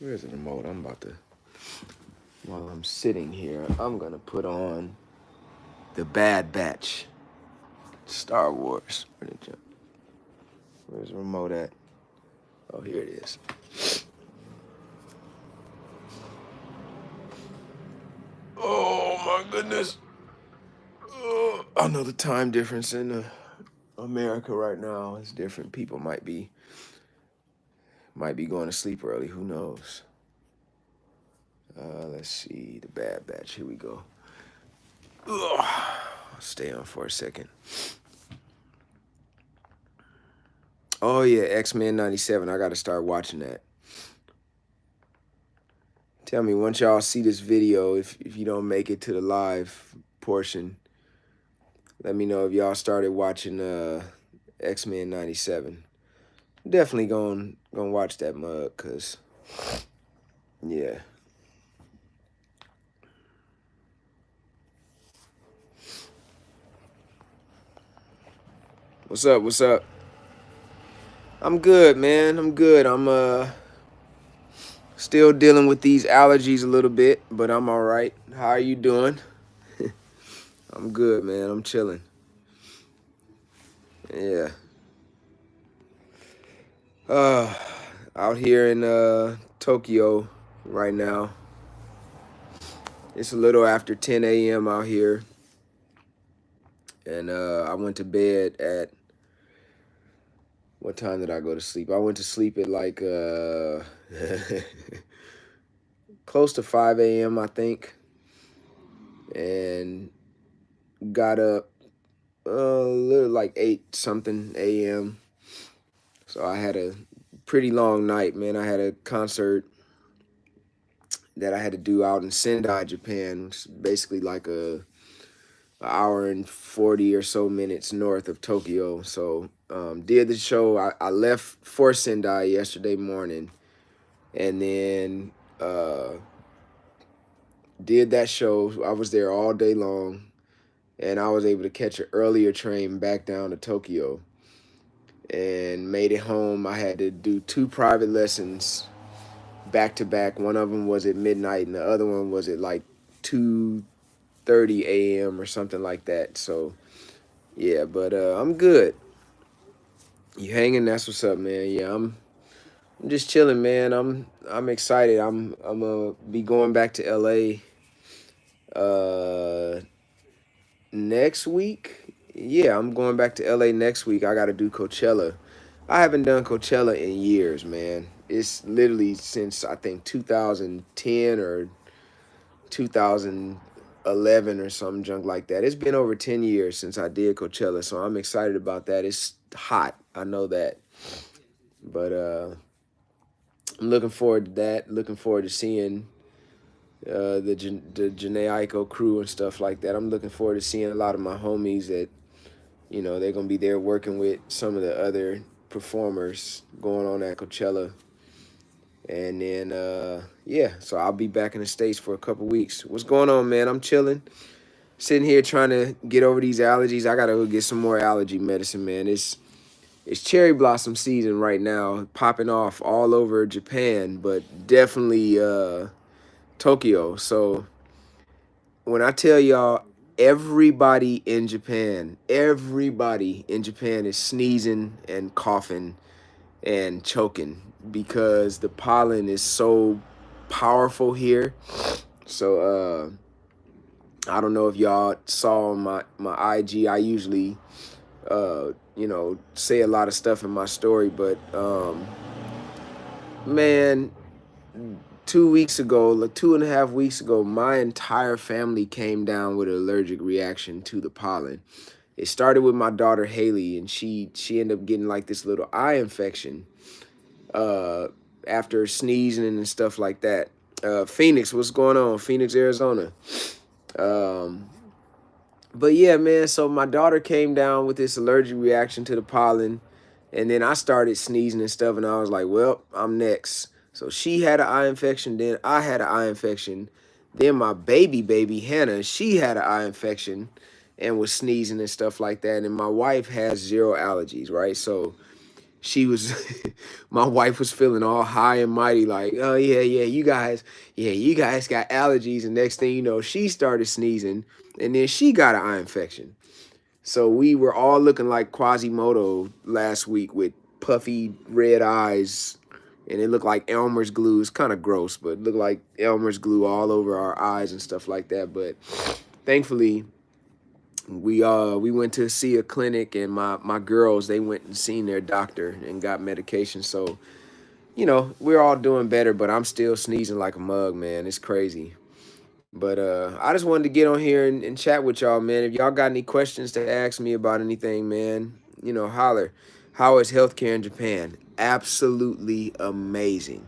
Where's the remote? While I'm sitting here, I'm gonna put on the Bad Batch, Star Wars. Where's the remote at? Oh, here it is. Oh my goodness. I know the time difference in America right now is different. People might be going to sleep early. Who knows? Let's see. The Bad Batch. Here we go. I'll stay on for a second. Oh yeah, X-Men 97. I got to start watching that. Tell me, once y'all see this video, if you don't make it to the live portion, let me know if y'all started watching X-Men 97. Definitely gonna watch that mug, cause yeah. What's up? What's up? I'm good, man. I'm good. I'm still dealing with these allergies a little bit, but I'm all right. How are you doing? I'm good, man. I'm chilling. Yeah. Out here in Tokyo right now. It's a little after 10 a.m. out here. And I went to bed at, what time did I go to sleep? I went to sleep at like close to 5 a.m. I think. And got up a little like 8 something a.m. So I had a pretty long night, man. I had a concert that I had to do out in Sendai, Japan, which is basically like a hour and 40 or so minutes north of Tokyo. So did the show. I left for Sendai yesterday morning, and then did that show. I was there all day long, and I was able to catch an earlier train back down to Tokyo and made it home. I had to do 2 private lessons back to back. One of them was at midnight, and the other one was at like 2:30 a.m. or something like that. So yeah, but I'm good. You hanging? That's what's up, man. Yeah, I'm just chilling, man. I'm excited. I'm gonna be going back to LA next week. Yeah, I'm going back to LA next week. I got to do Coachella. I haven't done Coachella in years, man. It's literally since I think 2010 or 2011 or some junk like that. It's been over 10 years since I did Coachella, so I'm excited about that. It's hot. I know that. But I'm looking forward to that. Looking forward to seeing the Janae Aiko crew and stuff like that. I'm looking forward to seeing a lot of my homies that, they're going to be there working with some of the other performers going on at Coachella. And then, yeah, so I'll be back in the States for a couple weeks. What's going on, man? I'm chilling. Sitting here trying to get over these allergies. I got to go get some more allergy medicine, man. It's cherry blossom season right now, popping off all over Japan, but definitely Tokyo. So when I tell y'all, everybody in Japan is sneezing and coughing and choking because the pollen is so powerful here. So I don't know if y'all saw my IG. I usually say a lot of stuff in my story, but man, 2 weeks ago, like 2.5 weeks ago, my entire family came down with an allergic reaction to the pollen. It started with my daughter Haley, and she ended up getting like this little eye infection after sneezing and stuff like that. Phoenix, what's going on? Phoenix, Arizona. But yeah, man, so my daughter came down with this allergic reaction to the pollen, and then I started sneezing and stuff, and I was like, well, I'm next. So she had an eye infection, then I had an eye infection. Then my baby Hannah, she had an eye infection and was sneezing and stuff like that. And my wife has zero allergies, right? So she was my wife was feeling all high and mighty, like, oh you guys got allergies, and next thing you know, she started sneezing, and then she got an eye infection. So we were all looking like Quasimodo last week with puffy red eyes, and it looked like Elmer's glue. It's kind of gross, but it looked like Elmer's glue all over our eyes and stuff like that. But thankfully, we went to see a clinic, and my girls, they went and seen their doctor and got medication. So we're all doing better, but I'm still sneezing like a mug, man. It's crazy. But I just wanted to get on here and chat with y'all, man. If y'all got any questions to ask me about anything, man, holler. How is healthcare in Japan? Absolutely amazing.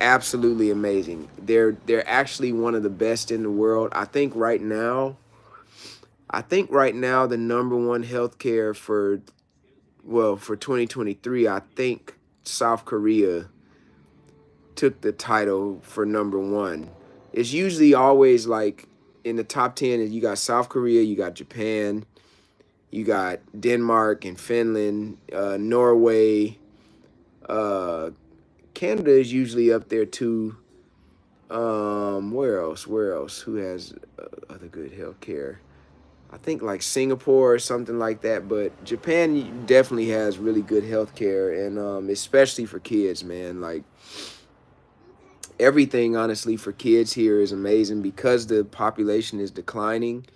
Absolutely amazing. They're actually one of the best in the world. I think right now the number one healthcare for 2023, I think South Korea took the title for number one. It's usually always like in the top 10 is you got South Korea, you got Japan, you got Denmark and Finland, Norway, uh, Canada is usually up there too. Where else? Where else? Who has other good healthcare? I think like Singapore or something like that. But Japan definitely has really good healthcare, and especially for kids, man. Like everything, honestly, for kids here is amazing because the population is declining.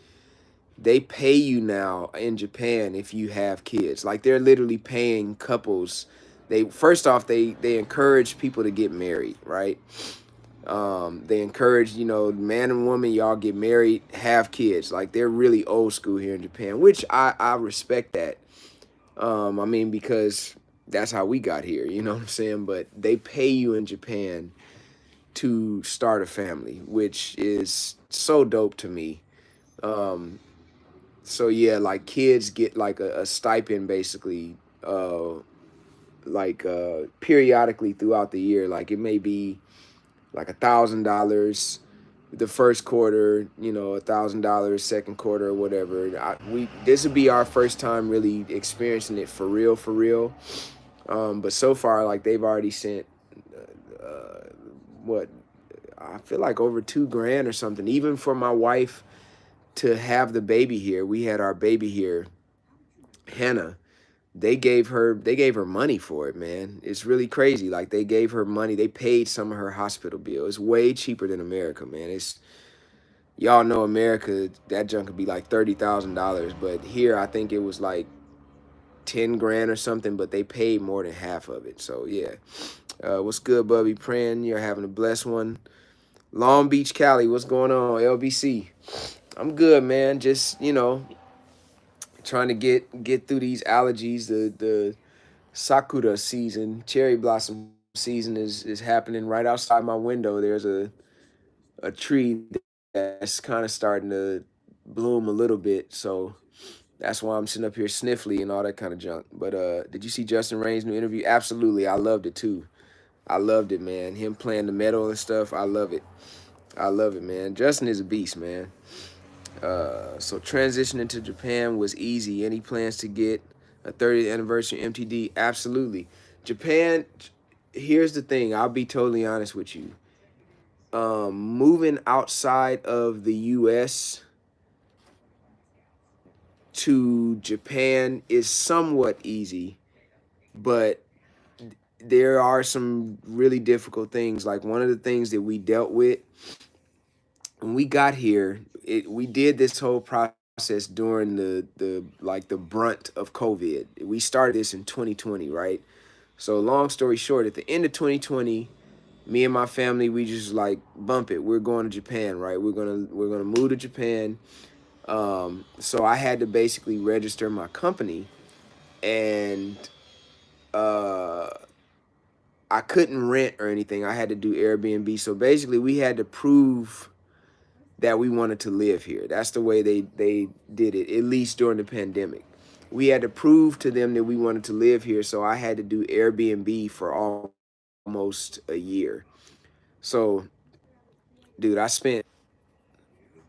They pay you now in Japan if you have kids. Like they're literally paying couples. They first off they encourage people to get married, right? They encourage, man and woman, y'all get married, have kids. Like they're really old school here in Japan, which I respect that. I mean, because that's how we got here, you know what I'm saying? But they pay you in Japan to start a family, which is so dope to me. Um, so yeah, like kids get like a stipend basically, periodically throughout the year. Like it may be like $1,000 the first quarter, $1,000 second quarter or whatever. We this would be our first time really experiencing it for real, for real. But so far, like they've already sent what I feel like over 2 grand or something, even for my wife to have the baby here. We had our baby here, Hannah. They gave her money for it, man. It's really crazy. Like they gave her money. They paid some of her hospital bill. It's way cheaper than America, man. It's y'all know America, that junk could be like $30,000, but here I think it was like 10 grand or something, but they paid more than half of it. So yeah. What's good, Bubby? Praying you're having a blessed one. Long Beach, Cali, what's going on? LBC. I'm good, man. Just, trying to get through these allergies. The sakura season, cherry blossom season is happening right outside my window. There's a tree that's kind of starting to bloom a little bit. So that's why I'm sitting up here sniffly and all that kind of junk. But did you see Justin Rain's new interview? Absolutely. I loved it too. I loved it, man. Him playing the metal and stuff. I love it. I love it, man. Justin is a beast, man. So transitioning to Japan was easy. Any plans to get a 30th anniversary MTD? Absolutely. Japan, here's the thing. I'll be totally honest with you. Moving outside of the U.S. to Japan is somewhat easy, but there are some really difficult things. Like one of the things that we dealt with when we got here, we did this whole process during the brunt of COVID. We started this in 2020, right? So long story short, at the end of 2020, me and my family, we just like bump it. We're going to Japan, right? We're gonna move to Japan. So I had to basically register my company, and uh, I couldn't rent or anything. I had to do Airbnb. So basically, we had to prove that we wanted to live here. That's the way they did it, at least during the pandemic. We had to prove to them that we wanted to live here, so I had to do Airbnb for almost a year. So, dude, I spent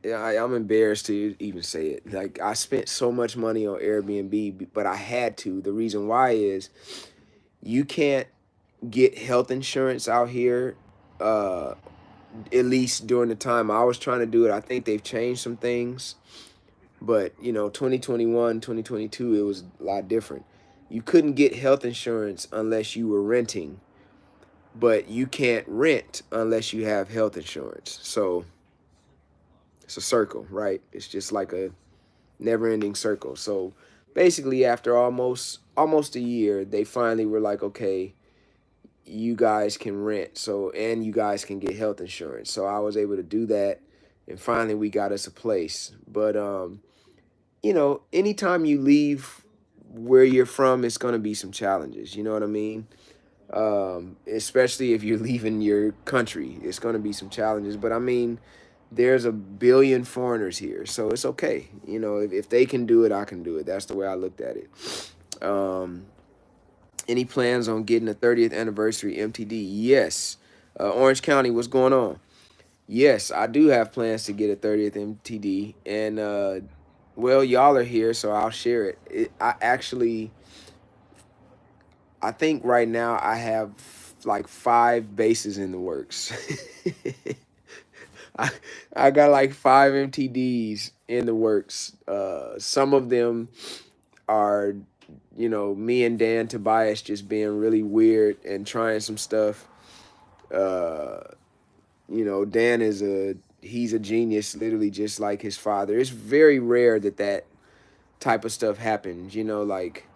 yeah, I'm embarrassed to even say it. Like I spent so much money on Airbnb, but I had to. The reason why is You can't get health insurance out here, uh, at least during the time I was trying to do it. I think they've changed some things, but 2021, 2022, it was a lot different. You couldn't get health insurance unless you were renting, but you can't rent unless you have health insurance. So it's a circle, right? It's just like a never-ending circle. So basically, after almost a year, they finally were like, okay, you guys can rent, so, and you guys can get health insurance. So I was able to do that, and finally we got us a place. But anytime you leave where you're from, it's going to be some challenges. You know what I mean? Especially if you're leaving your country, it's going to be some challenges. But I mean, there's a billion foreigners here, so it's okay. If they can do it, I can do it. That's the way I looked at it. Um, any plans on getting a 30th anniversary MTD? Yes. Orange County, what's going on? Yes, I do have plans to get a 30th MTD, and well, y'all are here, so I'll share it. I think right now I have like 5 bases in the works. I I got like 5 MTDs in the works. Some of them are, me and Dan Tobias just being really weird and trying some stuff. Uh, Dan he's a genius, literally just like his father. It's very rare that that type of stuff happens. Like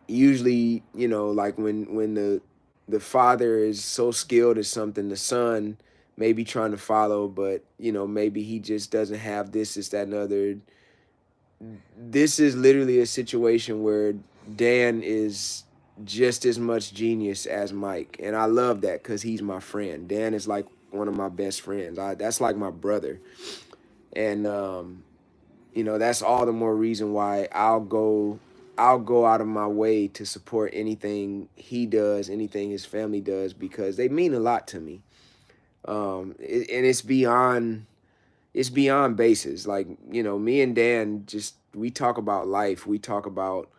usually, like when the father is so skilled at something, the son may be trying to follow, but maybe he just doesn't have this, that, and other. This is literally a situation where Dan is just as much genius as Mike, and I love that because he's my friend. Dan is like one of my best friends. That's like my brother, and that's all the more reason why I'll go out of my way to support anything he does, anything his family does, because they mean a lot to me. And it's beyond bases. Like, me and Dan, just we talk about life. We talk about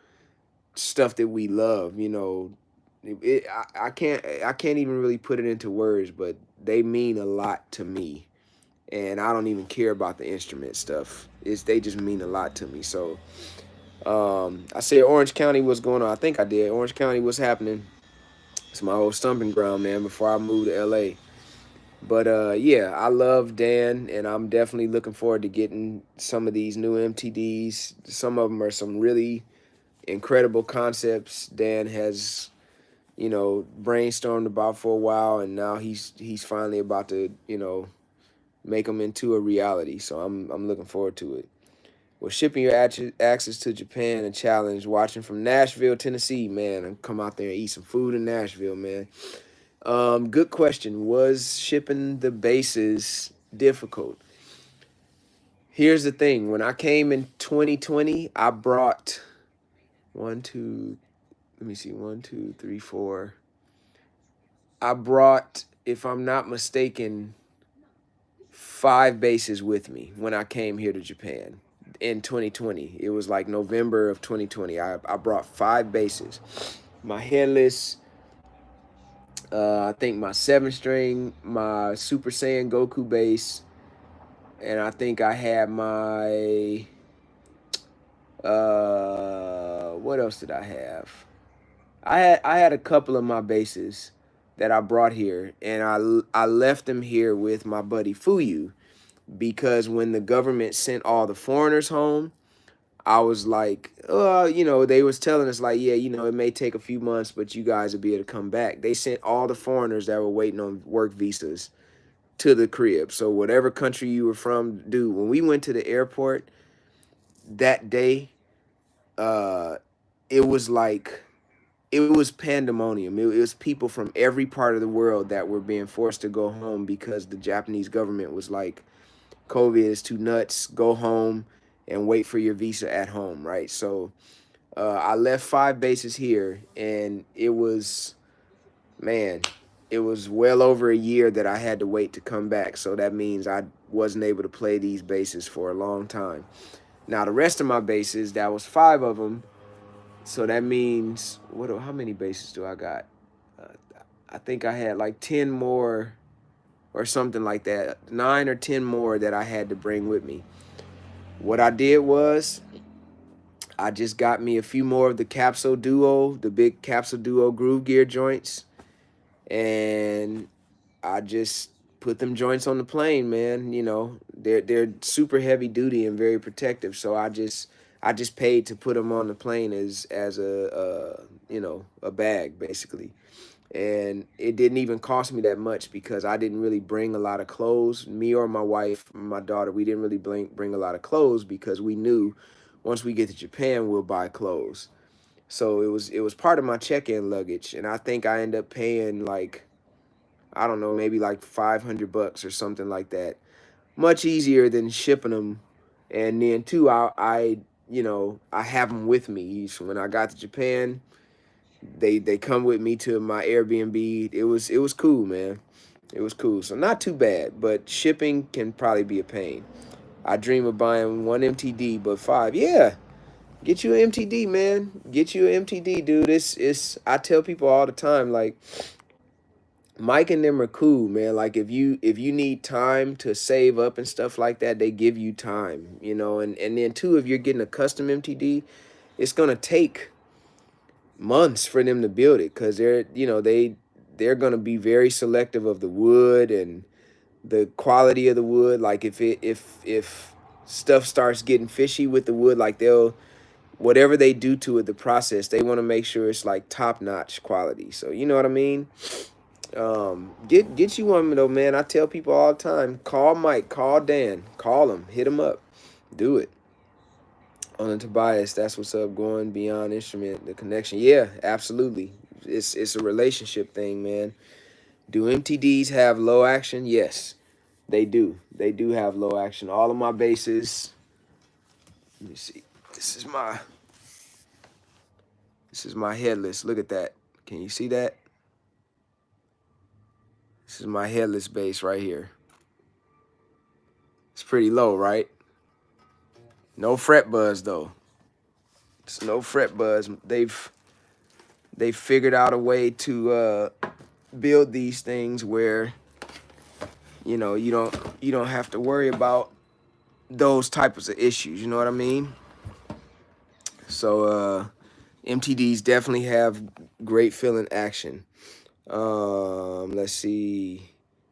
stuff that we love. I can't even really put it into words, but they mean a lot to me, and I don't even care about the instrument stuff. They just mean a lot to me. So I said Orange County, what's going on? I think I did. Orange County, what's happening? It's my old stomping ground, man, before I moved to LA. But yeah, I love Dan, and I'm definitely looking forward to getting some of these new MTDs. Some of them are some really incredible concepts Dan has, brainstormed about for a while, and now he's finally about to, make them into a reality. So I'm looking forward to it. Well, shipping your access to Japan a challenge. Watching from Nashville, Tennessee, man, and come out there and eat some food in Nashville, man. Good question. Was shipping the bases difficult? Here's the thing. When I came in 2020, I brought one, two, let me see, 1, 2, 3, 4. I brought, if I'm not mistaken, 5 bases with me when I came here to Japan in 2020. It was like November of 2020. I brought 5 bases. My headless, I think my 7 string, my Super Saiyan Goku bass, and I think I had my what else did I have? I had a couple of my bases that I brought here, and I left them here with my buddy Fuyu, because when the government sent all the foreigners home, I was like, they was telling us like, yeah, it may take a few months, but you guys will be able to come back. They sent all the foreigners that were waiting on work visas to the crib. So whatever country you were from, dude, when we went to the airport that day, uh, it was like, it was pandemonium. It was people from every part of the world that were being forced to go home because the Japanese government was like, COVID is too nuts. Go home and wait for your visa at home, right? So I left 5 bases here, and man, it was well over a year that I had to wait to come back. So that means I wasn't able to play these bases for a long time. Now, the rest of my bases, that was 5 of them, So that means how many bases do I got? Uh, I think I had like 10 more or something like that, 9 or 10 more that I had to bring with me. What I did was I just got me a few more of the Capsule Duo, the big Capsule Duo groove gear joints, and I just put them joints on the plane, man. You know, they're super heavy duty and very protective. So I just paid to put them on the plane as a bag basically. And it didn't even cost me that much because I didn't really bring a lot of clothes. Me or my wife, my daughter, we didn't really bring a lot of clothes because we knew once we get to Japan, we'll buy clothes. So it was part of my check-in luggage, and I think I ended up paying like, I don't know, maybe like $500 or something like that. Much easier than shipping them. And then too, I have them with me. So when I got to Japan, they come with me to my Airbnb. It was cool, man. It was cool. So not too bad, but shipping can probably be a pain. I dream of buying one MTD, but five, yeah. Get you an MTD, man. Get you an MTD, dude. It's I tell people all the time, like, Mike and them are cool, man. Like if you need time to save up and stuff like that, they give you time, and then too, if you're getting a custom MTD, it's gonna take months for them to build it because they're gonna be very selective of the wood and the quality of the wood. Like if stuff starts getting fishy with the wood, like they'll whatever they do to it, the process, they want to make sure it's like top notch quality. So you know what I mean? Get you one though, man. I tell people all the time, call Mike, call Dan, call him, hit him up, do it. On the Tobias, that's what's up. Going beyond instrument, the connection. Yeah, absolutely. It's a relationship thing, man. Do MTDs have low action? Yes, they do. They do have low action. All of my bases. Let me see. This is my this is my headless. Look at that. Can you see that? This is my headless bass right here. It's pretty low, right? No fret buzz though. It's no fret buzz. They've figured out a way to build these things where you don't have to worry about those types of issues. You know what I mean? So MTDs definitely have great feeling action. Let's see.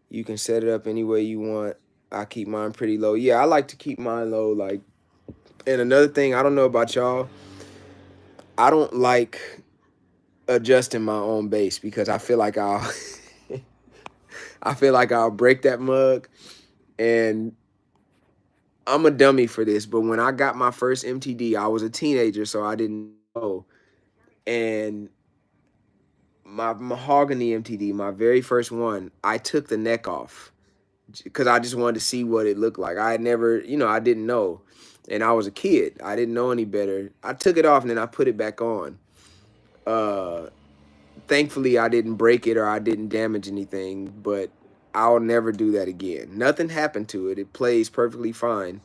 You can set it up any way you want. I keep mine pretty low. Yeah, I like to keep mine low. Like, and another thing, I don't know about y'all. I don't like adjusting my own bass because I feel like I'll I feel like I'll break that mug. And I'm a dummy for this, but when I got my first MTD, I was a teenager, so I didn't know. And my mahogany MTD, my very first one, I took the neck off because I just wanted to see what it looked like. I had never, I didn't know. And I was a kid. I didn't know any better. I took it off and then I put it back on. Uh, Thankfully, I didn't break it or I didn't damage anything, but I'll never do that again. Nothing happened to it. It plays perfectly fine.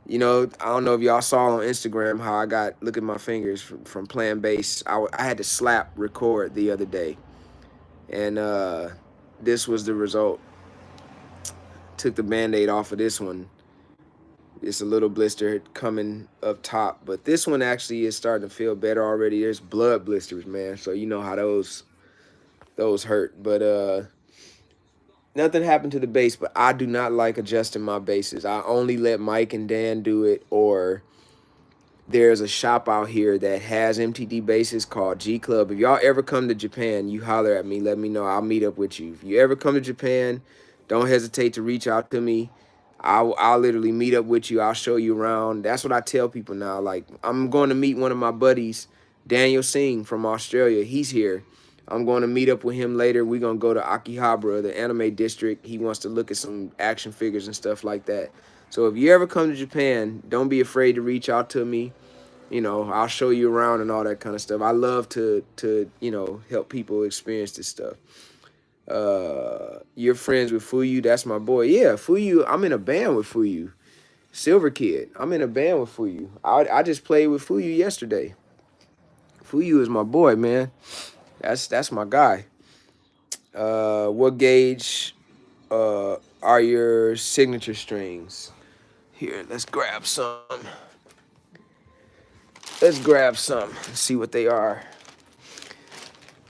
I don't know if y'all saw on Instagram how I got, look at my fingers from playing bass. I had to slap record the other day. And this was the result. Took the Band-Aid off of this one. It's a little blister coming up top. But this one actually is starting to feel better already. There's blood blisters, man. So you know how those hurt. But nothing happened to the bass, but I do not like adjusting my basses. I only let Mike and Dan do it, or there's a shop out here that has MTD basses called G Club. If y'all ever come to Japan, you holler at me, let me know. I'll meet up with you. If you ever come to Japan, don't hesitate to reach out to me. I'll literally meet up with you. I'll show you around. That's what I tell people now. Like, I'm going to meet one of my buddies, Daniel Singh from Australia. He's here. I'm going to meet up with him later. We're going to go to Akihabara, the anime district. He wants to look at some action figures and stuff like that. So if you ever come to Japan, don't be afraid to reach out to me. I'll show you around and all that kind of stuff. I love to help people experience this stuff. You're friends with Fuyu? That's my boy. Yeah, Fuyu, I'm in a band with Fuyu. Silver Kid, I'm in a band with Fuyu. I just played with Fuyu yesterday. Fuyu is my boy, man. That's my guy. What gauge are your signature strings? Here, let's grab some. Let's grab some. See what they are.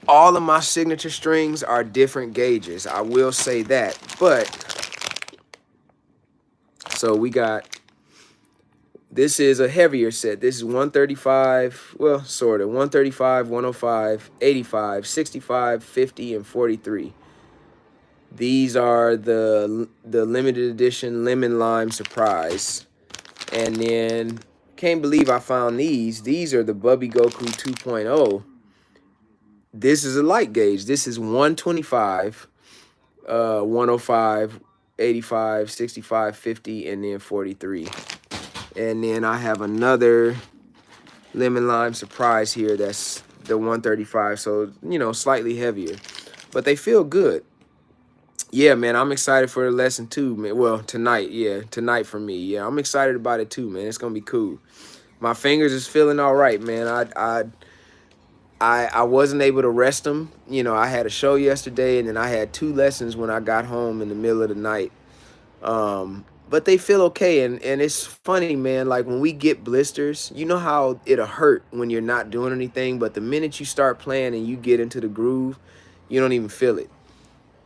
All of my signature strings are different gauges. I will say that. But so we got, this is a heavier set. This is 135, well, sort of. 135, 105, 85, 65, 50, and 43. These are the limited edition lemon lime surprise. And then, can't believe I found these. These are the Bubby Goku 2.0. This is a light gauge. This is 125, 105, 85, 65, 50, and then 43. And then I have another lemon lime surprise here. That's the 135. So, you know, slightly heavier. But they feel good. Yeah, man, I'm excited for the lesson too, man. Well, tonight, yeah, tonight for me. Yeah, I'm excited about it too, man. It's gonna be cool. My fingers is feeling all right, man. I wasn't able to rest them. You know, I had a show yesterday, and then I had 2 lessons when I got home in the middle of the night. But they feel okay, and it's funny, man. Like when we get blisters, you know how it'll hurt when you're not doing anything, but the minute you start playing and you get into the groove, you don't even feel it.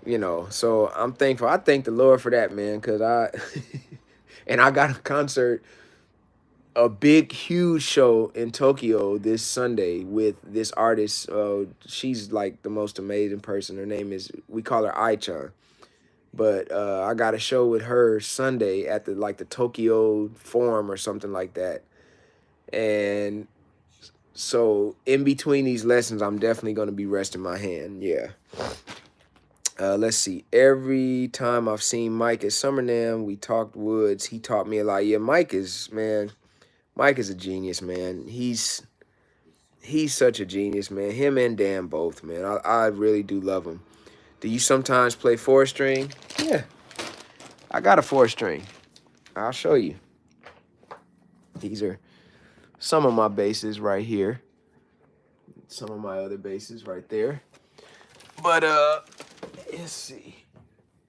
You know, so I'm thankful. I thank the Lord for that, man, because and I got a concert, a big, huge show in Tokyo this Sunday with this artist. She's like the most amazing person. Her name is, we call her Ai-chan. But I got a show with her Sunday at the Tokyo Forum or something like that. And so in between these lessons, I'm definitely going to be resting my hand. Yeah. Let's see. Every time I've seen Mike at Summernam, we talked woods. He taught me a lot. Yeah, Mike is a genius, man. He's such a genius, man. Him and Dan both, man. I really do love him. Do you sometimes play 4-string? Yeah, I got a 4-string. I'll show you. These are some of my basses right here. Some of my other basses right there. But let's see.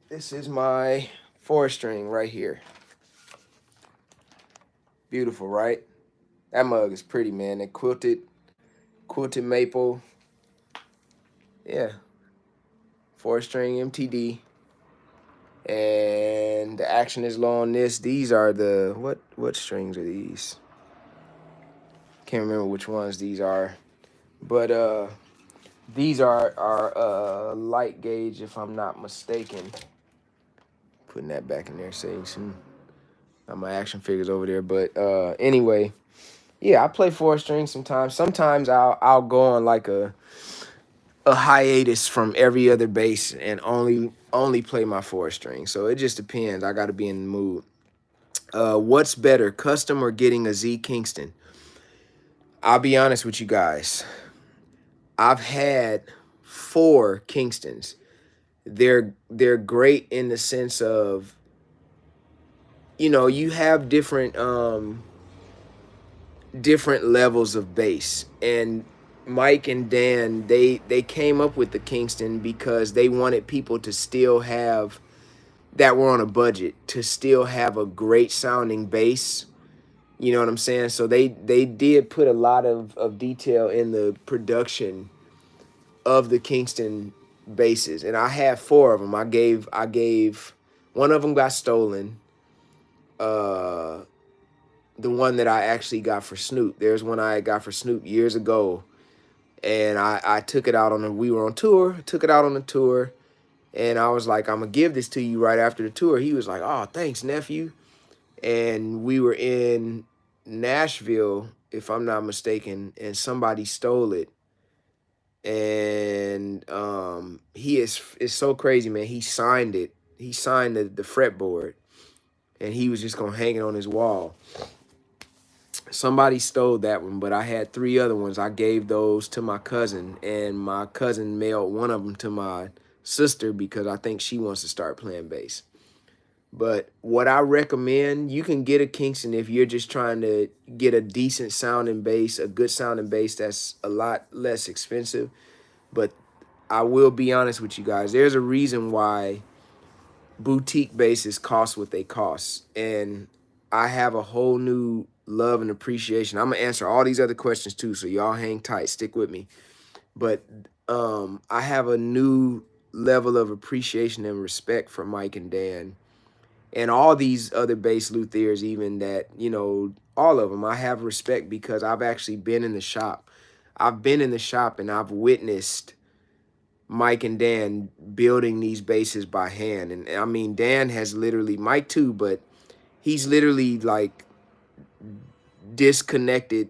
This is my 4-string right here. Beautiful, right? That mug is pretty, man. That quilted maple. Yeah. 4-string MTD. And the action is low on this. These are the, what strings are these? Can't remember which ones these are. But these are light gauge, if I'm not mistaken. Putting that back in there, saying some, got my action figures over there. But anyway, yeah, I play 4-string sometimes. Sometimes I'll go on like a hiatus from every other bass and only play my 4-string. So it just depends. I got to be in the mood. What's better, custom or getting a Z Kingston? I'll be honest with you guys. I've had 4 Kingstons. They're great in the sense of, you know, you have different levels of bass. And Mike and Dan, they came up with the Kingston because they wanted people to still have, that were on a budget, to still have a great sounding bass. You know what I'm saying? So they did put a lot of detail in the production of the Kingston basses. And I have 4 of them. I gave one of them got stolen. The one that I actually got for Snoop. There's one I got for Snoop years ago. And I took it out on we were on tour, took it out on the tour. And I was like, I'm going to give this to you right after the tour. He was like, oh, thanks, nephew. And we were in Nashville, if I'm not mistaken, and somebody stole it. And it's so crazy, man. He signed it. He signed the fretboard. And he was just going to hang it on his wall. Somebody stole that one, but I had 3 other ones. I gave those to my cousin, and my cousin mailed one of them to my sister because I think she wants to start playing bass. But what I recommend, you can get a Kingston if you're just trying to get a decent sounding bass, a good sounding bass that's a lot less expensive. But I will be honest with you guys. There's a reason why boutique basses cost what they cost. And I have a whole new love and appreciation. I'm going to answer all these other questions too, so y'all hang tight, stick with me. But I have a new level of appreciation and respect for Mike and Dan and all these other bass luthiers, even that, all of them. I have respect because I've actually been in the shop. I've been in the shop and I've witnessed Mike and Dan building these basses by hand. And I mean, Dan has literally, Mike too, but he's literally like disconnected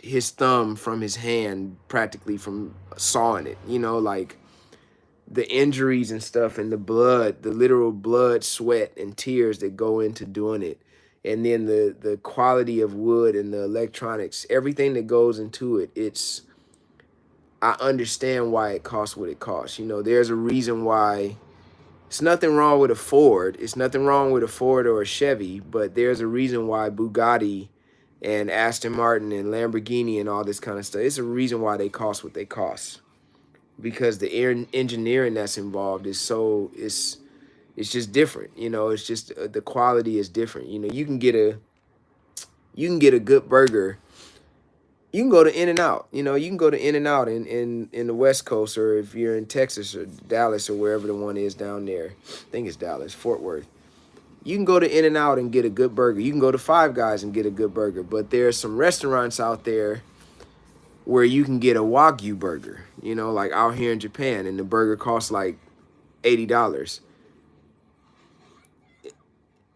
his thumb from his hand practically from sawing it, like the injuries and stuff and the blood, the literal blood, sweat, and tears that go into doing it. And then the quality of wood and the electronics, everything that goes into it, I understand why it costs what it costs. There's a reason why. It's nothing wrong with a Ford. It's nothing wrong with a Ford or a Chevy, but there's a reason why Bugatti and Aston Martin and Lamborghini and all this kind of stuff, it's a reason why they cost what they cost. Because the engineering that's involved is it's just different. It's just the quality is different. You can get a good burger. You can go to In-N-Out. You can go to In-N-Out in the West Coast, or if you're in Texas or Dallas or wherever the one is down there. I think it's Dallas, Fort Worth. You can go to In-N-Out and get a good burger. You can go to Five Guys and get a good burger. But there are some restaurants out there where you can get a Wagyu burger, like out here in Japan, and the burger costs like $80.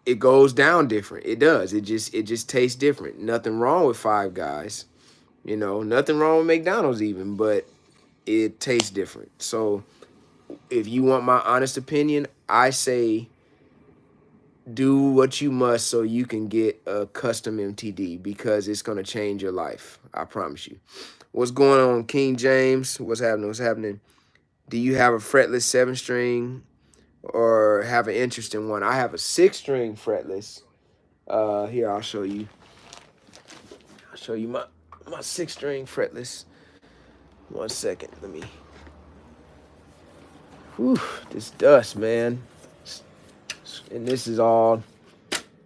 It goes down different. It does. It just tastes different. Nothing wrong with Five Guys. Nothing wrong with McDonald's even, but it tastes different. So if you want my honest opinion, I say do what you must so you can get a custom MTD, because it's going to change your life. I promise you. What's going on, King James? What's happening? What's happening? Do you have a fretless 7-string or have an interest in one? I have a 6-string fretless. Here, I'll show you. I'll show you my 6-string fretless. 1 second. Let me. Whew, this dust, man. And this is all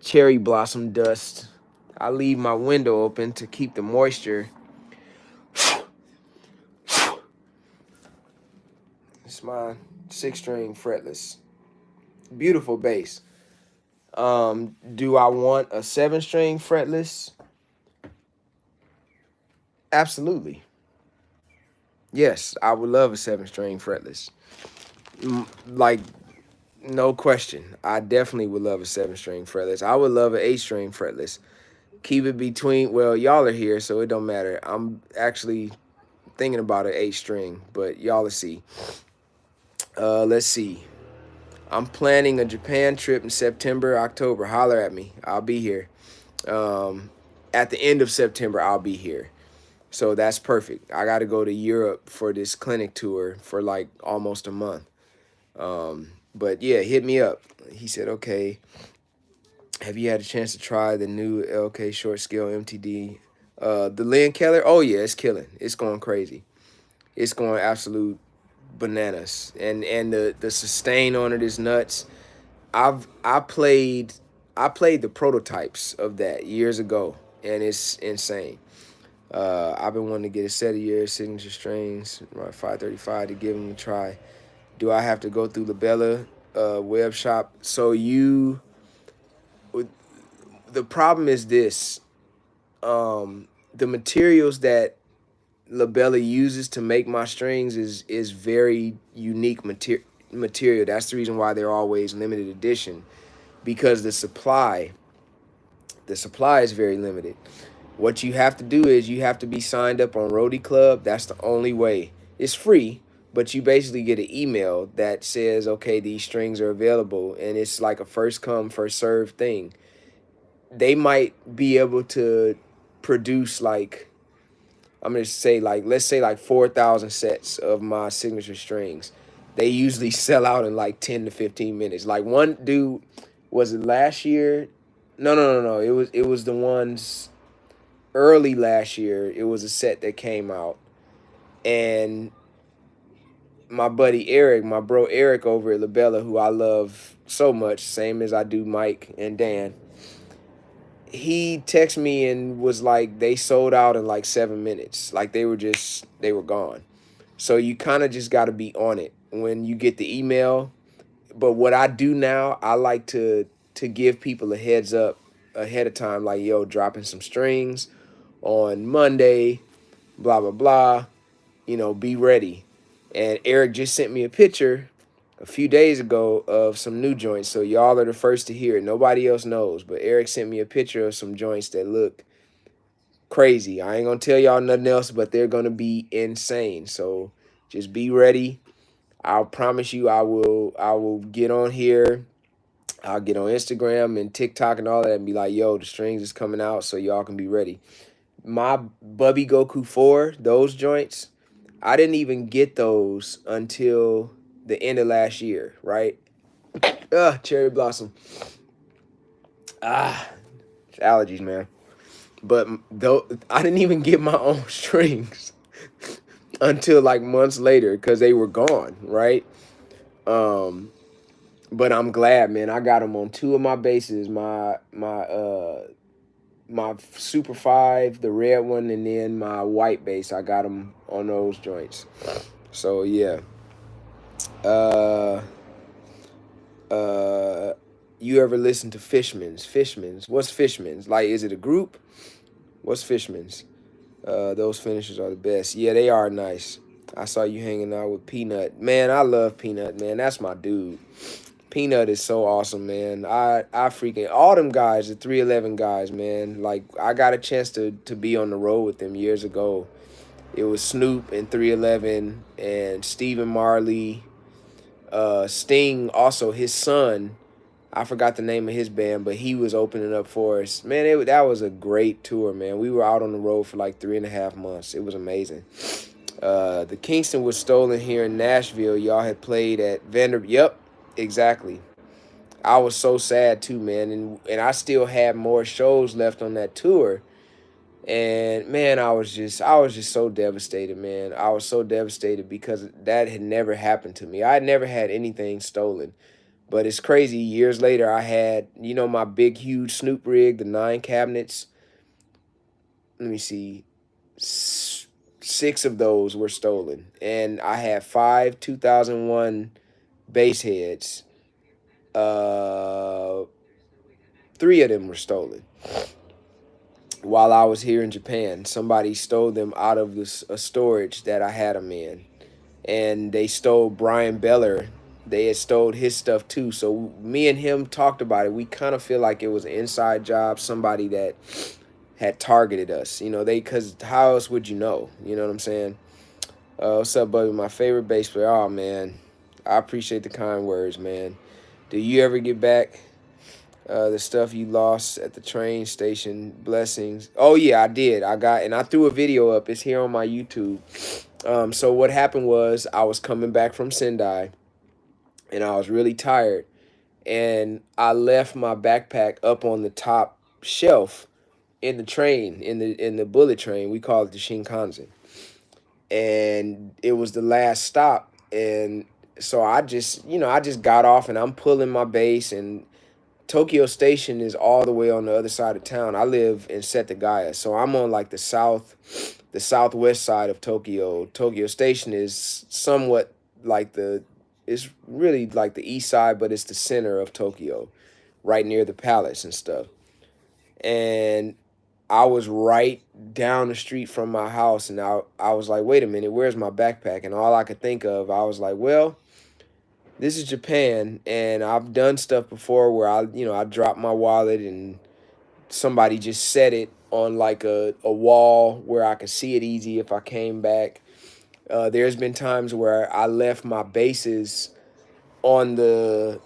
cherry blossom dust. I leave my window open to keep the moisture. It's my 6-string fretless. Beautiful bass. Do I want a 7-string fretless? Absolutely. Yes, I would love a 7-string fretless. Like, no question. I definitely would love a 7-string fretless. I would love an 8-string fretless. Keep it between, well, y'all are here, so it don't matter. I'm actually thinking about an 8-string, but y'all will see. Let's see. I'm planning a Japan trip in September, October. Holler at me. I'll be here. At the end of September, I'll be here. So that's perfect. I got to go to Europe for this clinic tour for like almost a month. But yeah, hit me up. He said, okay. Have you had a chance to try the new LK short scale MTD? The Lynn Keller? Oh yeah, it's killing. It's going crazy. It's going absolute bananas. And the sustain on it is nuts. I played the prototypes of that years ago, and it's insane. I've been wanting to get a set of your signature strings, right, 535, to give them a try. Do I have to go through Labella web shop? So the problem is this. The materials that Labella uses to make my strings is very unique material. That's the reason why they're always limited edition, because the supply is very limited. What you have to do is you have to be signed up on Roadie Club. That's the only way. It's free, but you basically get an email that says, okay, these strings are available, and it's like a first come, first serve thing. They might be able to produce like, I'm going to say like, let's say like 4,000 sets of my signature strings. They usually sell out in like 10 to 15 minutes. Like one dude Was it last year? No. It was the ones early last year. It was a set that came out, and my buddy Eric, my bro Eric over at Labella, who I love so much, same as I do Mike and Dan. He texted me and was like, they sold out in like 7 minutes. Like they were gone. So you kind of just got to be on it when you get the email. But what I do now, I like to give people a heads up ahead of time, like, yo, dropping some strings on Monday, blah blah blah. Be ready. And Eric just sent me a picture a few days ago of some new joints. So y'all are the first to hear it. Nobody else knows. But Eric sent me a picture of some joints that look crazy. I ain't gonna tell y'all nothing else, but they're gonna be insane. So just be ready. I'll promise you I will get on here. I'll get on Instagram and TikTok and all that and be like, yo, the strings is coming out, so y'all can be ready. My Bubby Goku 4, those joints, I didn't even get those until the end of last year, right? Cherry blossom. It's allergies, man. But though I didn't even get my own strings until like months later because they were gone, right? But I'm glad, man. I got them on two of my bases, my Super 5, the red one, and then my white bass. I got them on those joints. So yeah. You ever listen to Fishman's? Fishman's. What's Fishman's? Like, is it a group? What's Fishman's? Those finishers are the best. Yeah, they are nice. I saw you hanging out with Peanut. Man, I love Peanut, man. That's my dude. Peanut is so awesome, man. I freaking all them guys, the 311 guys, man. Like, I got a chance to be on the road with them years ago. It was Snoop and 311 and Stephen Marley, Sting, also his son. I forgot the name of his band, but he was opening up for us. Man, that was a great tour, man. We were out on the road for like 3.5 months. It was amazing. The Kingston was stolen here in Nashville. Y'all had played at Vanderbilt. Yep, exactly. I was so sad too, man, and I still had more shows left on that tour. And man, I was just so devastated, man. I was so devastated because that had never happened to me. I had never had anything stolen. But it's crazy. Years later, I had, my big, huge Snoop rig, the 9 cabinets. Let me see. 6 of those were stolen. And I had 5 2001 bass heads. 3 of them were stolen. While I was here in Japan, somebody stole them out of a storage that I had them in. And they stole Brian Beller. They had stole his stuff too. So me and him talked about it. We kind of feel like it was an inside job, somebody that had targeted us. Because how else would you know? You know what I'm saying? What's up, buddy? My favorite bass player. Oh, man. I appreciate the kind words, man. Do you ever get back the stuff you lost at the train station? Blessings. Oh, yeah, I did. And I threw a video up. It's here on my YouTube. So what happened was I was coming back from Sendai, and I was really tired, and I left my backpack up on the top shelf in the train, in the bullet train. We call it the Shinkansen, and it was the last stop. And so I just got off, and I'm pulling my bass, and Tokyo Station is all the way on the other side of town. I live in Setagaya, so I'm on like the southwest side of Tokyo. Tokyo Station is somewhat like it's really like the east side, but it's the center of Tokyo, right near the palace and stuff. And I was right down the street from my house, and I was like, wait a minute, where's my backpack? And all I could think of, I was like, well, this is Japan, and I've done stuff before where I dropped my wallet and somebody just set it on like a wall where I could see it easy if I came back. There's been times where I left my bases on the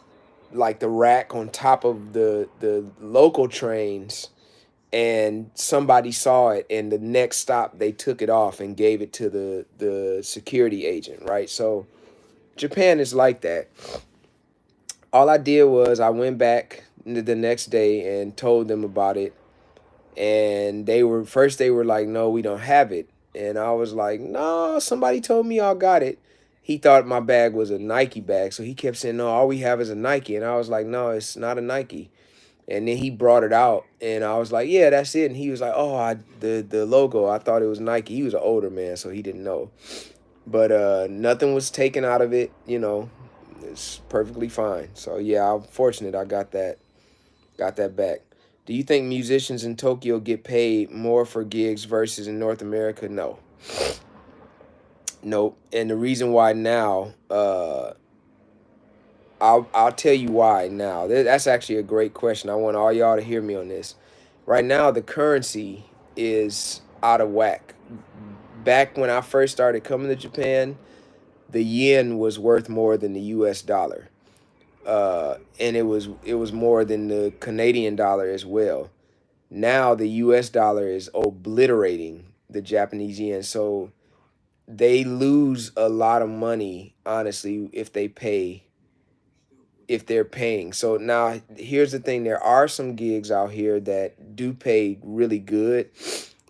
rack on top of the local trains, and somebody saw it, and the next stop they took it off and gave it to the security agent, right? So Japan is like that. All I did was I went back the next day and told them about it. And they were like, no, we don't have it. And I was like, no, somebody told me y'all got it. He thought my bag was a Nike bag, so he kept saying, no, all we have is a Nike. And I was like, no, it's not a Nike. And then he brought it out, and I was like, yeah, that's it. And he was like, oh, the logo, I thought it was Nike. He was an older man, so he didn't know. But nothing was taken out of it, you know. It's perfectly fine. So yeah, I'm fortunate I got that back. Do you think musicians in Tokyo get paid more for gigs versus in North America? No. Nope. And the reason why now, I'll tell you why now. That's actually a great question. I want all y'all to hear me on this. Right now, the currency is out of whack. Back when I first started coming to Japan, the yen was worth more than the U.S. dollar, and it was more than the Canadian dollar as well. Now the U.S. dollar is obliterating the Japanese yen, so they lose a lot of money, honestly, if they're paying. So now here's the thing, there are some gigs out here that do pay really good,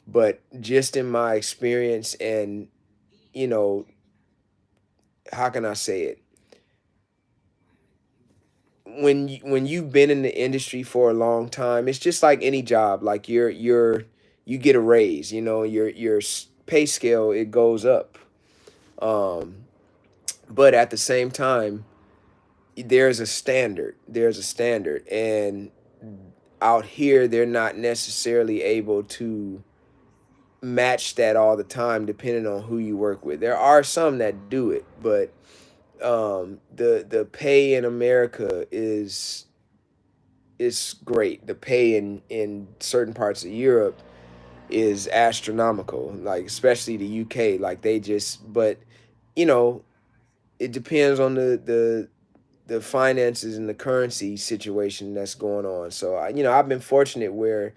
but just in my experience and you know, how can I say it? When you've been in the industry for a long time, it's just like any job. Like you get a raise, you know, your pay scale it goes up. Um, but at the same time, there's a standard. There's a standard, and out here they're not necessarily able to match that all the time, depending on who you work with. There are some that do it, but the pay in America is great. The pay in certain parts of Europe is astronomical, like especially the UK. Like they just, but you know, it depends on the finances and the currency situation that's going on. So I've been fortunate where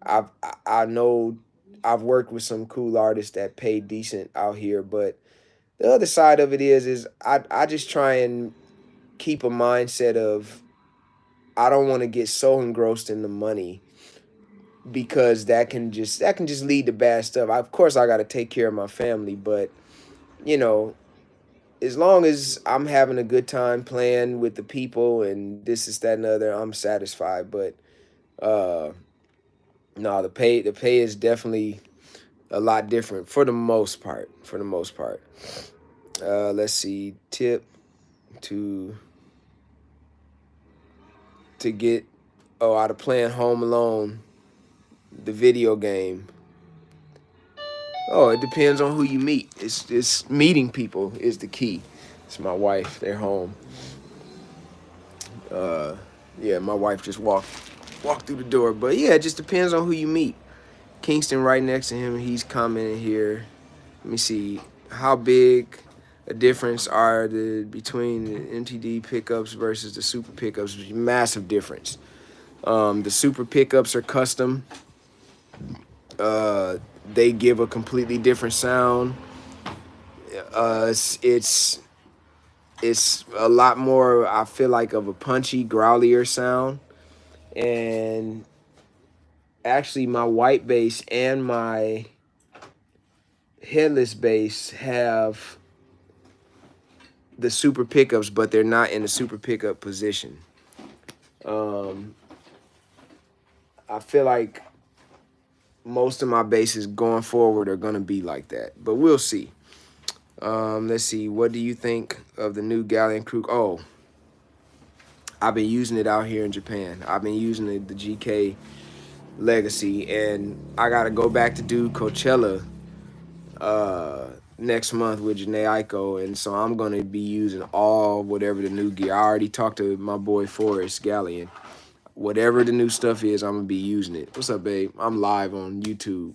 I know I've worked with some cool artists that pay decent out here, but the other side of it is I just try and keep a mindset of I don't want to get so engrossed in the money because that can just lead to bad stuff. Of course I got to take care of my family, but you know, as long as I'm having a good time playing with the people and this is that and the other, I'm satisfied. But uh no, the pay is definitely a lot different for the most part. For the most part. Let's see. Tip to get out of playing Home Alone, the video game. Oh, it depends on who you meet. It's meeting people is the key. It's my wife. They're home. Uh, yeah, my wife just walked through the door. But yeah, it just depends on who you meet. Kingston right next to him. He's commenting here. Let me see. How big a difference are the between the MTD pickups versus the super pickups? Massive difference. The super pickups are custom. Uh, they give a completely different sound. It's a lot more. I feel like of a punchy, growlier sound. And actually, my white bass and my headless bass have the super pickups, but they're not in the super pickup position. Um, I feel like most of my basses going forward are gonna be like that, but we'll see. Let's see. What do you think of the new Galleon Crew? Oh, I've been using it out here in Japan. I've been using the GK Legacy, and I gotta go back to do Coachella next month with Janae Aiko, and so I'm gonna be using all whatever the new gear. I already talked to my boy Forrest Galleon. Whatever the new stuff is, I'm gonna be using it. What's up, babe? I'm live on YouTube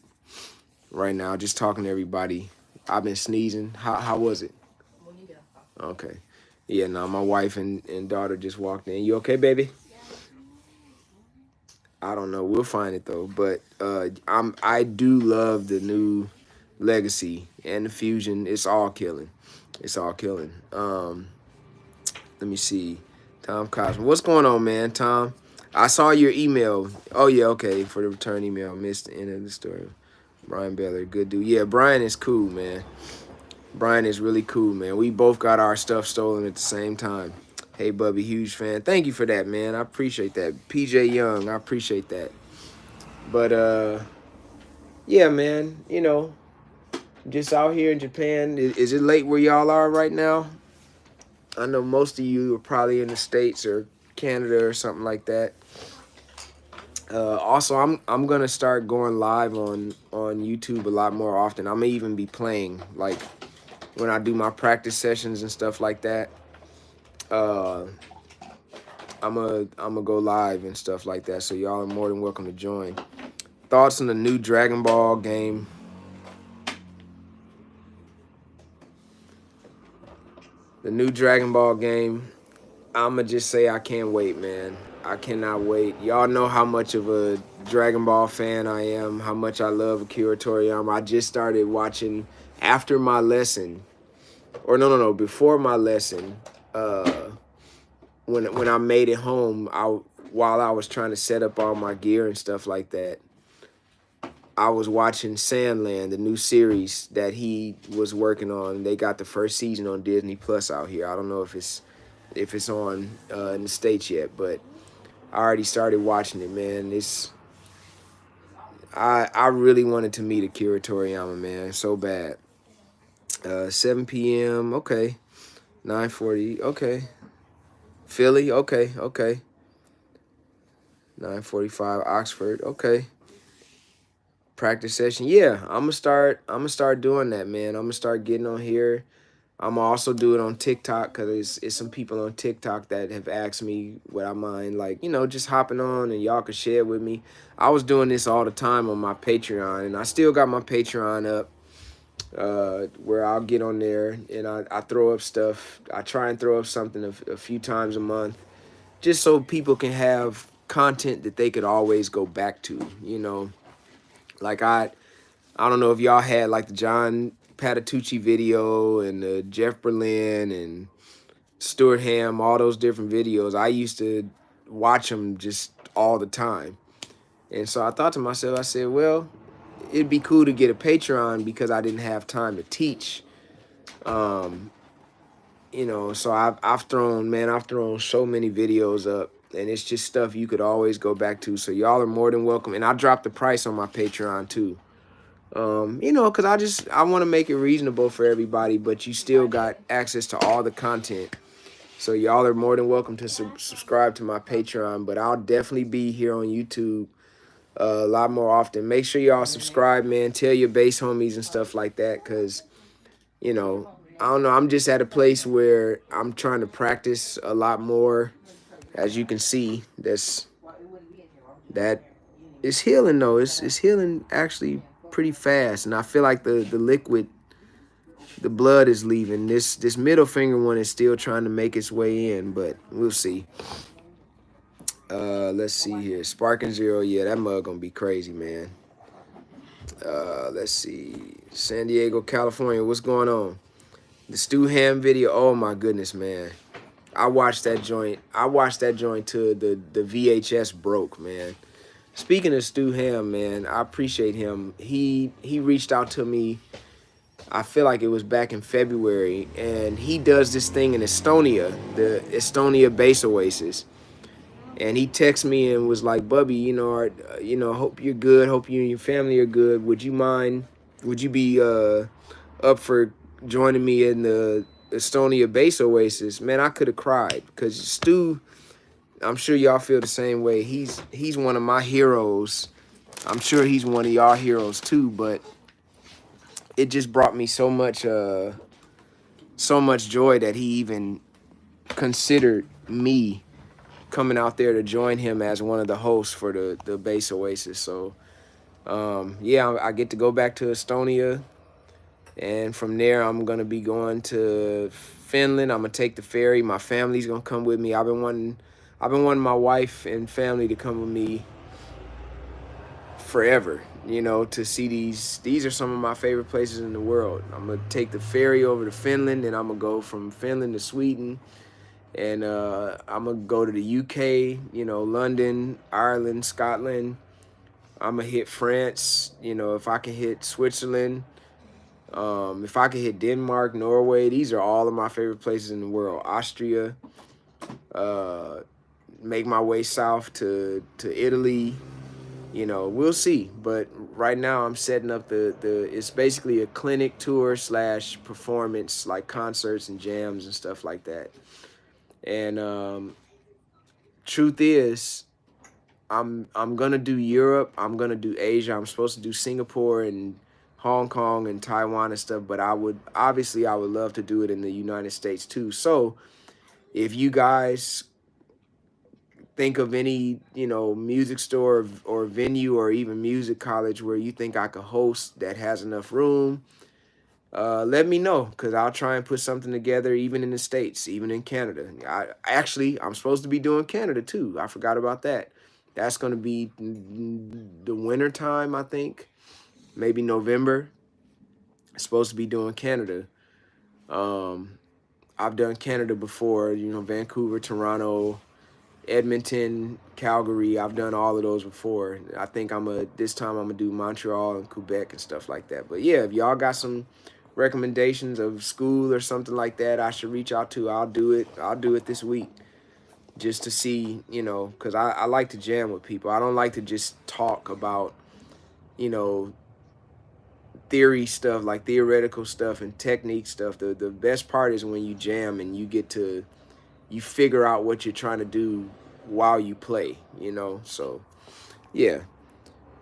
right now, just talking to everybody. I've been sneezing. How was it? Okay. Yeah, no, my wife and daughter just walked in. You okay, baby? I don't know. We'll find it though. But I do love the new Legacy and the Fusion. It's all killing. It's all killing. Let me see. Tom Cosmo. What's going on, man? Tom. I saw your email. Oh yeah, okay. For the return email, I missed the end of the story. Brian Baylor, good dude. Yeah, Brian is cool, man. Brian is really cool, man. We both got our stuff stolen at the same time. Hey, Bubby, huge fan. Thank you for that, man. I appreciate that. PJ Young, I appreciate that. But yeah, man. Just out here in Japan. Is it late where y'all are right now? I know most of you are probably in the States or Canada or something like that. Also, I'm gonna start going live on YouTube a lot more often. I'm gonna even be playing like when I do my practice sessions and stuff like that. Uh, I'm go live and stuff like that. So y'all are more than welcome to join. Thoughts on the new Dragon Ball game? The new Dragon Ball game. I'ma just say I can't wait, man. I cannot wait. Y'all know how much of a Dragon Ball fan I am, how much I love Akira Toriyama. I just started watching after my lesson. Or no, before my lesson. When I made it home, while I was trying to set up all my gear and stuff like that, I was watching Sandland, the new series that he was working on. They got the first season on Disney Plus out here. I don't know if it's on in the States yet, but I already started watching it, man. I really wanted to meet Akira Toriyama, man, so bad. 7 p.m. Okay, 9:40. Okay, Philly. Okay. 9:45 Oxford. Okay. Practice session. Yeah, I'm gonna start doing that, man. I'm gonna start getting on here. I'm also do it on TikTok because it's some people on TikTok that have asked me would I mind, like, just hopping on and y'all could share with me. I was doing this all the time on my Patreon, and I still got my Patreon up, where I'll get on there and I throw up stuff. I try and throw up something a few times a month, just so people can have content that they could always go back to. Like I don't know if y'all had like the John Patitucci video and the Jeff Berlin and Stuart Ham, all those different videos. I used to watch them just all the time. And so I thought to myself, I said, well, it'd be cool to get a Patreon because I didn't have time to teach. So I've thrown so many videos up, and it's just stuff you could always go back to. So y'all are more than welcome. And I dropped the price on my Patreon too. Because I want to make it reasonable for everybody, but you still got access to all the content. So y'all are more than welcome to subscribe to my Patreon, but I'll definitely be here on YouTube a lot more often. Make sure y'all subscribe, man. Tell your base homies and stuff like that, because, I don't know. I'm just at a place where I'm trying to practice a lot more. As you can see, that is healing, though. It's healing actually pretty fast, and I feel like the liquid, the blood is leaving. This middle finger one is still trying to make its way in, but we'll see. Let's see here. Sparking Zero, yeah, that mug gonna be crazy, man. Let's see. San Diego, California, what's going on? The Stu Ham video, oh my goodness, man. I watched that joint till the VHS broke, man. Speaking of Stu Ham, man, I appreciate him. He reached out to me, I feel like it was back in February, and he does this thing in Estonia, the Estonia Base Oasis. And he texted me and was like, Bubby, hope you're good, hope you and your family are good. Would you be up for joining me in the Estonia Base Oasis? Man, I could have cried, because Stu, I'm sure y'all feel the same way. He's one of my heroes. I'm sure he's one of y'all heroes too, but it just brought me so much joy that he even considered me coming out there to join him as one of the hosts for the Base Oasis. So yeah, I get to go back to Estonia, and from there I'm gonna be going to Finland. I'm gonna take the ferry. My family's gonna come with me. I've been wanting my wife and family to come with me forever, to see these are some of my favorite places in the world. I'm gonna take the ferry over to Finland, and I'm gonna go from Finland to Sweden, And I'm gonna go to the UK, you know, London, Ireland, Scotland. I'm gonna hit France, you know, if I can hit Switzerland, if I can hit Denmark, Norway. These are all of my favorite places in the world. Austria, uh, make my way south to Italy. You know, we'll see. But right now, I'm setting up the. It's basically a clinic tour slash performance, like concerts and jams and stuff like that. And truth is, I'm gonna do Europe. I'm gonna do Asia. I'm supposed to do Singapore and Hong Kong and Taiwan and stuff. But I would love to do it in the United States too. So if you guys think of any, you know, music store or venue or even music college where you think I could host that has enough room, let me know, because I'll try and put something together, even in the States, even in Canada. I'm supposed to be doing Canada too. I forgot about that. That's going to be the winter time, I think, maybe November. Supposed to be doing Canada. Um, I've done Canada before, you know, Vancouver, Toronto, Edmonton, Calgary. I've done all of those before. I think this time I'm gonna do Montreal and Quebec and stuff like that. But yeah, if y'all got some recommendations of school or something like that I should reach out to, I'll do it. I'll do it this week just to see, you know, because I like to jam with people. I don't like to just talk about, you know, theory stuff, like theoretical stuff and technique stuff. The best part is when you jam and you figure out what you're trying to do while you play, you know. So yeah,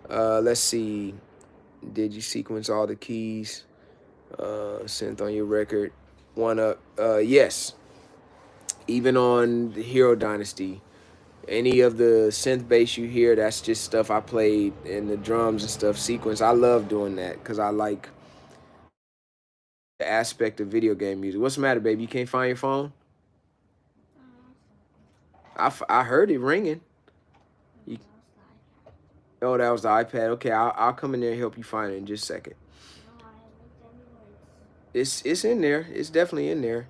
let's see, did you sequence all the keys, synth on your record? One up, yes. Even on the Hero Dynasty, any of the synth bass you hear, that's just stuff I played, and the drums and stuff sequence. I love doing that because I like the aspect of video game music. What's the matter, baby? You can't find your phone? I heard it ringing. You, oh, that was the iPad. Okay, I'll come in there and help you find it in just a second. It's in there. It's definitely in there.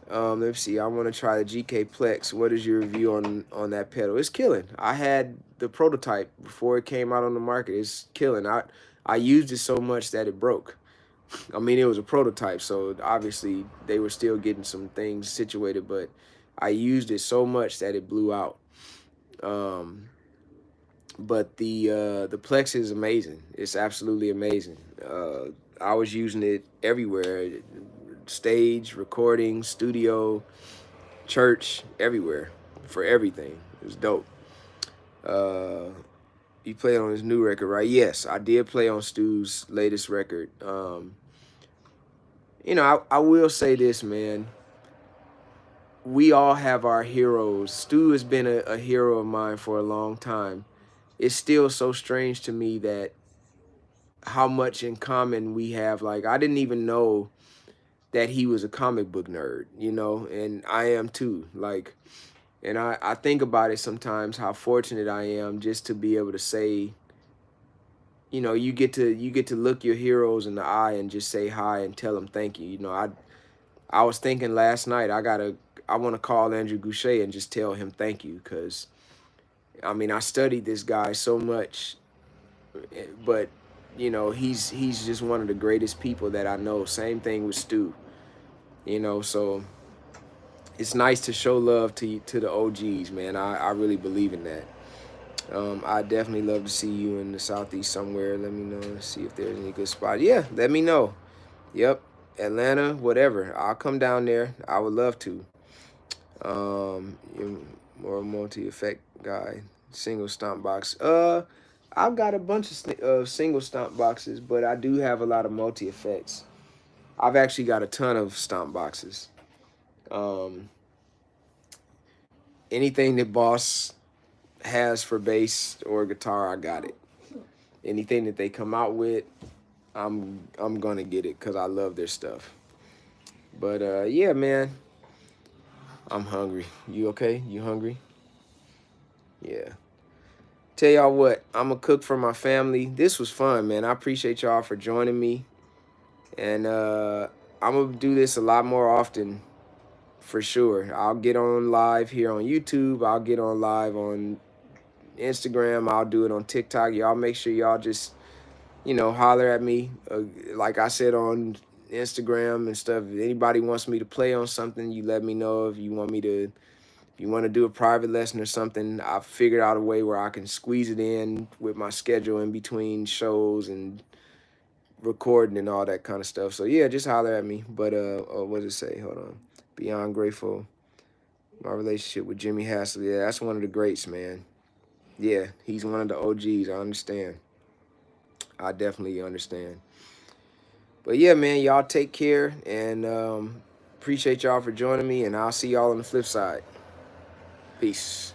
Let's see. I want to try the GK Plex. What is your review on that pedal? It's killing. I had the prototype before it came out on the market. It's killing. I used it so much that it broke. I mean, it was a prototype, so obviously they were still getting some things situated, but I used it so much that it blew out. Um, but the Plex is amazing. It's absolutely amazing. I was using it everywhere, stage, recording, studio, church, everywhere, for everything. It was dope. Uh, you played on his new record, right? Yes, I did play on Stu's latest record. You know, I will say this, man. We all have our heroes. Stu has been a hero of mine for a long time. It's still so strange to me that how much in common we have. Like, I didn't even know that he was a comic book nerd, you know, and I am too. Like, and I think about it sometimes how fortunate I am just to be able to say, you know, you get to look your heroes in the eye and just say hi and tell them thank you. You know, I was thinking last night I want to call Andrew Goucher and just tell him thank you, because I mean I studied this guy so much, but you know he's just one of the greatest people that I know. Same thing with Stu, you know. So it's nice to show love to the OGs, man. I really believe in that. I definitely love to see you in the Southeast somewhere. Let me know. See if there's any good spot. Yeah, let me know. Yep, Atlanta, whatever. I'll come down there. I would love to. You're more multi-effect guy. Single stomp box. I've got a bunch of single stomp boxes, but I do have a lot of multi-effects. I've actually got a ton of stomp boxes. Um, anything that Boss has for bass or guitar, I got it. Anything that they come out with, I'm gonna get it because I love their stuff. But yeah, man, I'm hungry. You okay? You hungry? Yeah. Tell y'all what, I'm gonna cook for my family. This was fun, man. I appreciate y'all for joining me, and I'm gonna do this a lot more often. for sure. I'll get on live here on YouTube. I'll get on live on Instagram. I'll do it on TikTok. Y'all make sure y'all just, holler at me. Like I said on Instagram and stuff. If anybody wants me to play on something, you let me know. If you want to do a private lesson or something, I've figured out a way where I can squeeze it in with my schedule in between shows and recording and all that kind of stuff. So yeah, just holler at me. But what does it say? Hold on. Beyond grateful. My relationship with Jimmy Hassel. Yeah, that's one of the greats, man. Yeah, he's one of the OGs. I understand. I definitely understand. But yeah, man, y'all take care and appreciate y'all for joining me. And I'll see y'all on the flip side. Peace.